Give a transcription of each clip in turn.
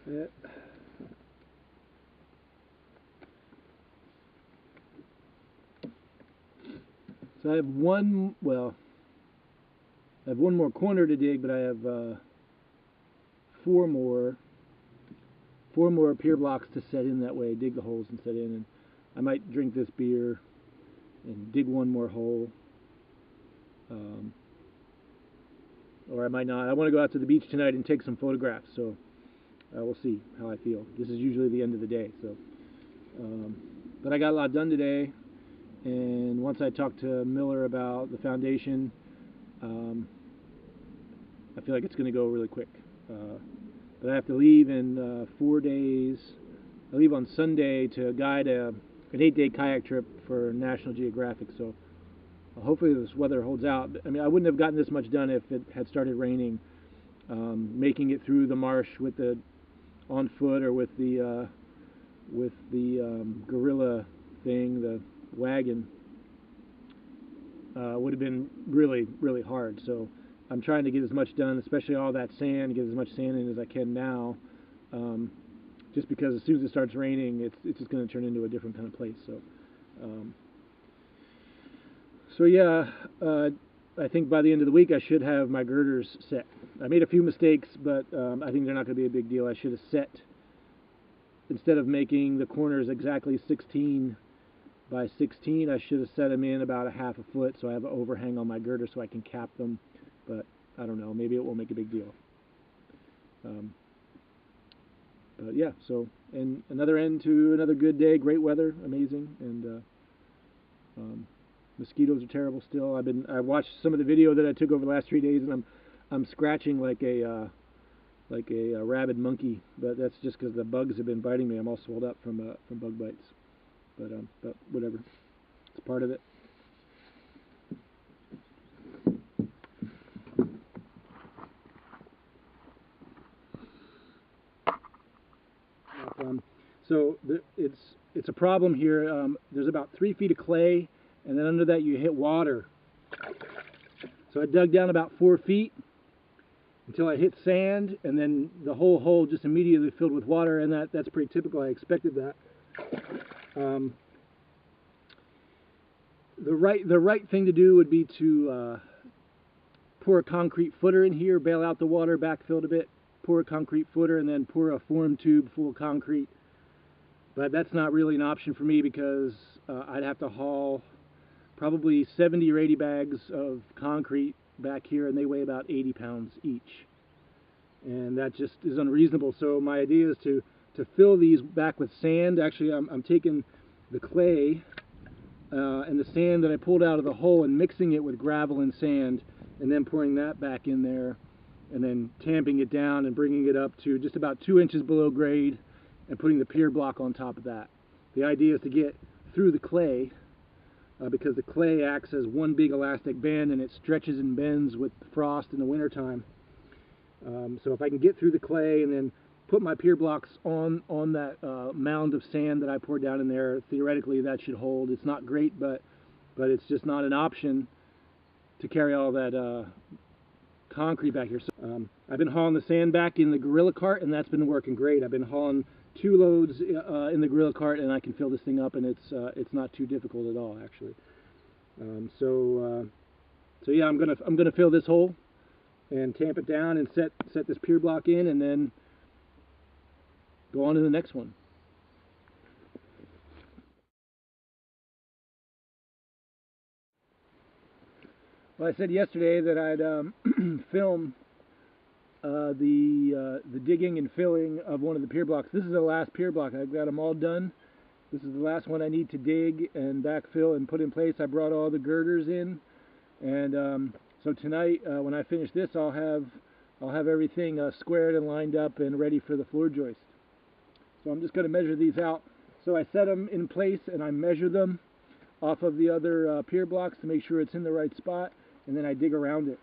Yeah. So I have one, well, I have one more corner to dig, but I have four more, four more pier blocks to set in that way, dig the holes and set in. And I might drink this beer and dig one more hole. Um, or I might not. I want to go out to the beach tonight and take some photographs, so we'll see how I feel. This is usually the end of the day, so. But I got a lot done today, and once I talked to Miller about the foundation, I feel like it's going to go really quick. But I have to leave in 4 days. I leave on Sunday to guide an 8-day kayak trip for National Geographic, so hopefully this weather holds out. I mean, I wouldn't have gotten this much done if it had started raining. Making it through the marsh with the on foot or with the gorilla thing, the wagon, would have been really, really hard. So I'm trying to get as much done, especially all that sand, get as much sand in as I can now. Just because as soon as it starts raining, it's just going to turn into a different kind of place. So, yeah, I think by the end of the week I should have my girders set. I made a few mistakes, but I think they're not going to be a big deal. I should have set, instead of making the corners exactly 16 by 16, I should have set them in about a half a foot so I have an overhang on my girder so I can cap them. But I don't know, maybe it won't make a big deal. But yeah, so, and another end to another good day, great weather, amazing, and mosquitoes are terrible still. I watched some of the video that I took over the last 3 days, and I'm scratching like a rabid monkey, but that's just because the bugs have been biting me. I'm all swelled up from bug bites, but whatever, it's part of it. So it's a problem here. There's about 3 feet of clay, and then under that you hit water. So I dug down about 4 feet until I hit sand, and then the whole hole just immediately filled with water, and that's pretty typical. I expected that. The right thing to do would be to pour a concrete footer in here, bail out the water, backfill it a bit, pour a concrete footer, and then pour a form tube full of concrete. But that's not really an option for me because I'd have to haul probably 70 or 80 bags of concrete back here, and they weigh about 80 pounds each. And that just is unreasonable. So my idea is to fill these back with sand. Actually, I'm taking the clay and the sand that I pulled out of the hole and mixing it with gravel and sand, and then pouring that back in there, and then tamping it down and bringing it up to just about 2 inches below grade, and putting the pier block on top of that. The idea is to get through the clay because the clay acts as one big elastic band, and it stretches and bends with frost in the wintertime. So if I can get through the clay and then put my pier blocks on that mound of sand that I poured down in there, theoretically that should hold. It's not great, but it's just not an option to carry all that concrete back here. So, I've been hauling the sand back in the gorilla cart, and that's been working great. I've been hauling 2 loads in the gorilla cart, and I can fill this thing up, and it's not too difficult at all, actually. So yeah, I'm gonna fill this hole and tamp it down and set this pier block in, and then go on to the next one. Well, I said yesterday that I'd film the digging and filling of one of the pier blocks. This is the last pier block. I've got them all done. This is the last one I need to dig and backfill and put in place. I brought all the girders in, and so tonight when I finish this, I'll have everything squared and lined up and ready for the floor joist. So I'm just going to measure these out. So I set them in place and I measure them off of the other pier blocks to make sure it's in the right spot, and then I dig around it.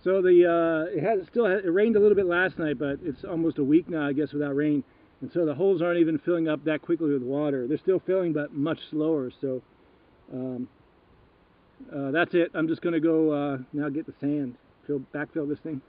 So it rained a little bit last night, but it's almost a week now, I guess, without rain, and so the holes aren't even filling up that quickly with water. They're still filling, but much slower. So um, that's it. I'm just gonna go now get the sand, backfill this thing.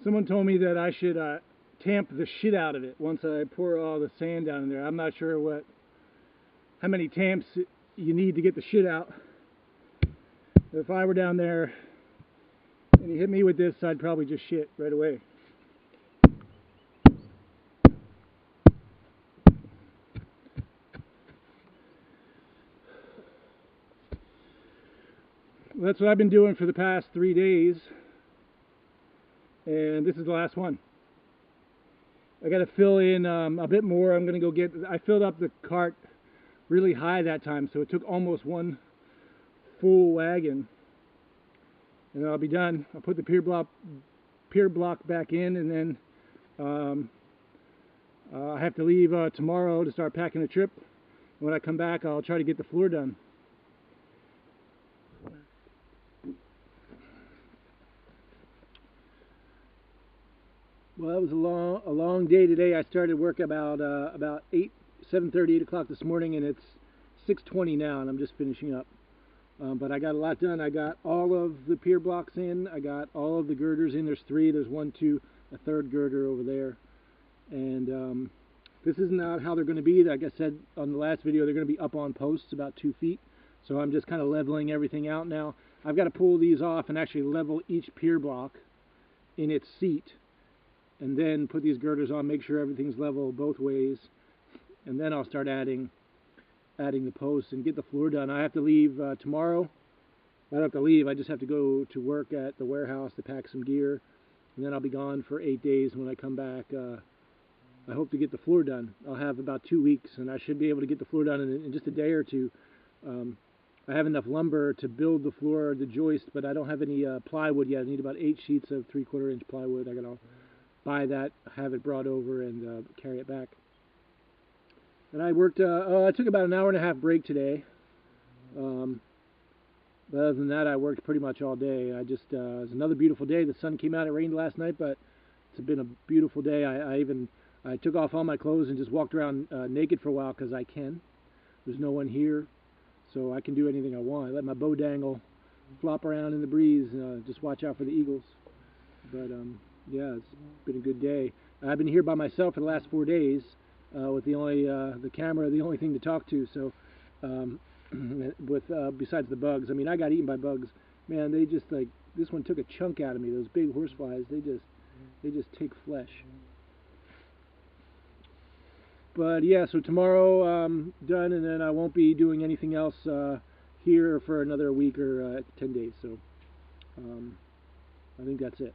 Someone told me that I should tamp the shit out of it once I pour all the sand down in there. I'm not sure how many tamps you need to get the shit out. If I were down there and you hit me with this, I'd probably just shit right away. Well, that's what I've been doing for the past 3 days, and this is the last one. I got to fill in a bit more. I'm going to go I filled up the cart really high that time, so it took almost one full wagon, and I'll be done. I'll put the pier block back in, and then I have to leave tomorrow to start packing the trip. When I come back, I'll try to get the floor done. Well, it was a long day today. I started work about 7:30, 8 o'clock this morning, and it's 6:20 now, and I'm just finishing up. But I got a lot done. I got all of the pier blocks in. I got all of the girders in. There's 3. There's 1, 2, a third girder over there. And this is not how they're going to be. Like I said on the last video, they're going to be up on posts about 2 feet. So I'm just kind of leveling everything out now. I've got to pull these off and actually level each pier block in its seat, and then put these girders on, make sure everything's level both ways, and then I'll start adding the posts and get the floor done. I have to leave tomorrow. I don't have to leave, I just have to go to work at the warehouse to pack some gear, and then I'll be gone for 8 days. When I come back, I hope to get the floor done. I'll have about 2 weeks, and I should be able to get the floor done in just a day or two. I have enough lumber to build the floor, the joist, but I don't have any plywood yet. I need about 8 sheets of 3/4 inch plywood. I gotta buy that, have it brought over, and carry it back. And I worked, I took about an hour and a half break today. But other than that, I worked pretty much all day. It was another beautiful day. The sun came out. It rained last night, but it's been a beautiful day. I took off all my clothes and just walked around naked for a while because I can. There's no one here, so I can do anything I want. I let my bow dangle, flop around in the breeze, just watch out for the eagles. But yeah, it's been a good day. I've been here by myself for the last 4 days with the camera, the only thing to talk to. So besides the bugs, I mean, I got eaten by bugs. Man, they just this one took a chunk out of me. Those big horseflies, they just take flesh. But yeah, so tomorrow done, and then I won't be doing anything else here for another week or 10 days. So I think that's it.